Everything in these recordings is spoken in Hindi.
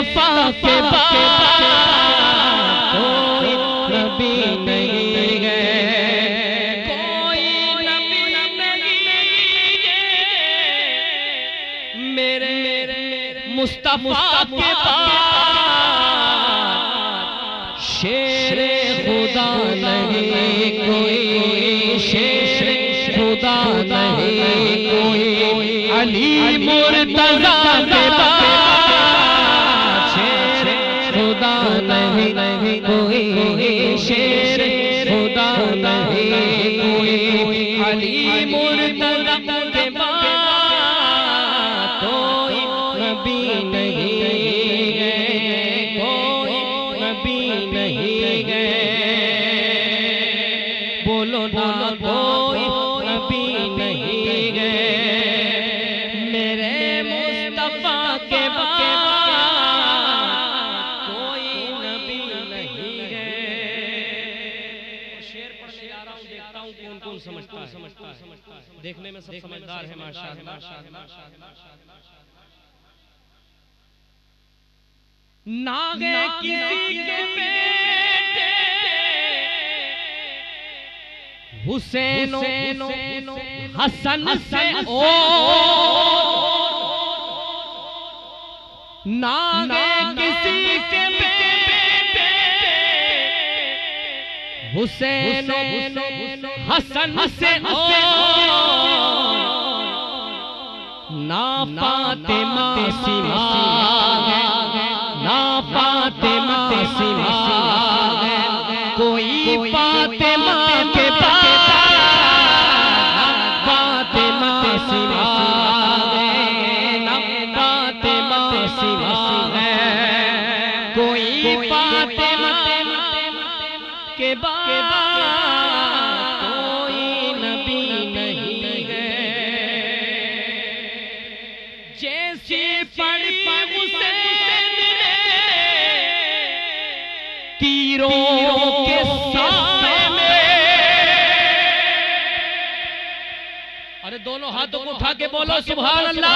मुस्तफा के बाद कोई नबी नहीं है, कोई नबी नहीं है मेरे मुस्तफा के बाद। शेरे खुदा नहीं कोई, शेर खुदा नहीं कोई, अली मुर्तज़ा के बाद शेर खुदा नहीं कोई, शेर खुदा नहीं कोई, अली मुर्तज़ा के बाद कोई नबी नहीं है, कोई नबी नहीं है। बोलो ना कोई नबी नहीं है मेरे मुस्तफा के बाद कोई नबी नहीं है। शेर पढ़ने जा रहा हूँ, देखता हूँ कौन कौन समझता है। देखने में सब समझदार है माशाअल्लाह। नागे किसी के बेटे हुसैन हसन से ओ, नागे किसी के बेटे हुसैन हसन से ओ, ना फातिमा सिवा है, ना फातिमा सिवा है, कोई फातिमा के बाद फातिमा सिवा है, ना फातिमा सिवा है, कोई फातिमा के बाद कोई नबी नहीं है। जैसी पड़ी हुसैन ने तीरों के साए में, अरे दोनों हाथों को उठा के बोलो सुभान अल्लाह।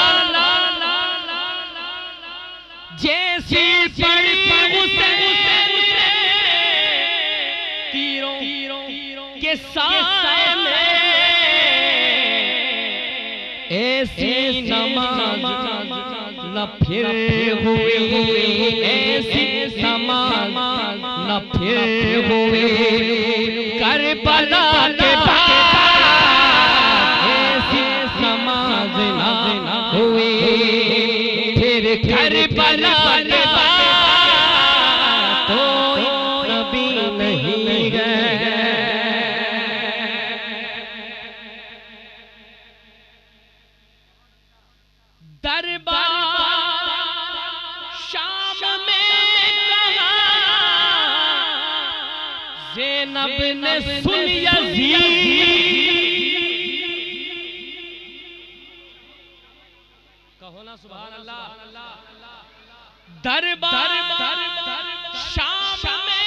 जैसी पड़ी हुसैन ने तीरों के साए में, ऐसी नमाज न फिर हुई, ऐसी नमाज न फिर हुई करबला के बाद, ऐसी नमाज न हुई फिर करबला के बाद कोई नबी नहीं है। दरबार शाम में कहा ज़ैनब ने सुन यज़ीद, कहो ना सुभान अल्लाह। दरबार शाम में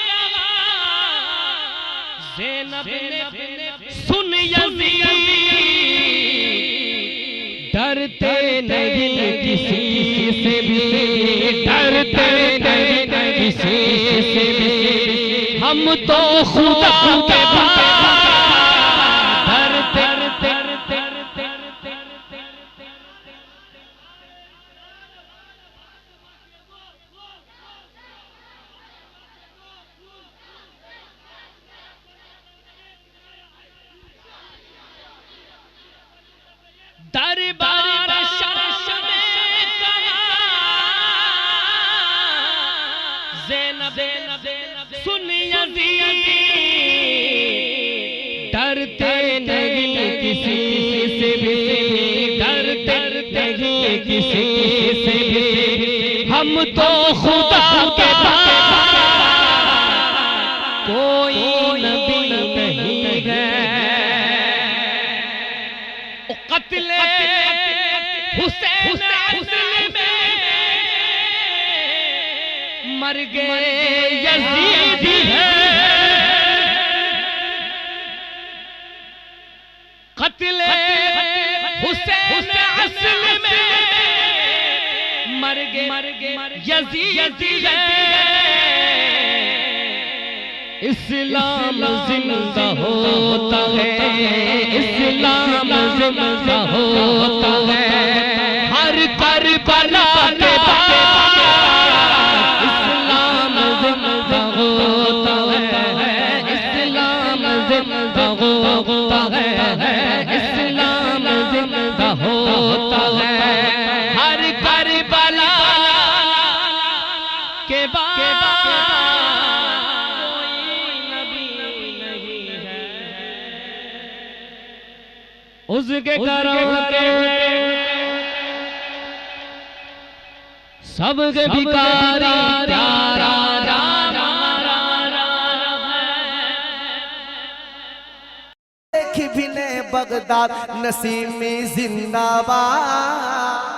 कहा ज़ैनब ने सुन यज़ीद, डरते नहीं किसी से भी, डरते नहीं किसी से भी, हम तो खुदा के बाद डरते। दरबार शाम में कहा ज़ैनब सुन यज़ीद, डरते नहीं किसी से भी, डरते नहीं किसी से भी, हम तो खुदा के बाद कोई नबी नहीं है। कत्ले हुसैन असल में मर गए यज़ीद है, कत्ले हुसैन असल में यजीद है, इस्लाम जिंदा होता है, इस्लाम जिंदा होता है। हर करबला के बाद इस्लाम जिंदा होता है, इस्लाम जिंदा होता है, इस्लाम जिंदा होता है। हर करबला के बाद उसके करम के सबके भिखारी प्यारा नाम हमारा है। बिने बगदाद नसीमी जिंदाबाद।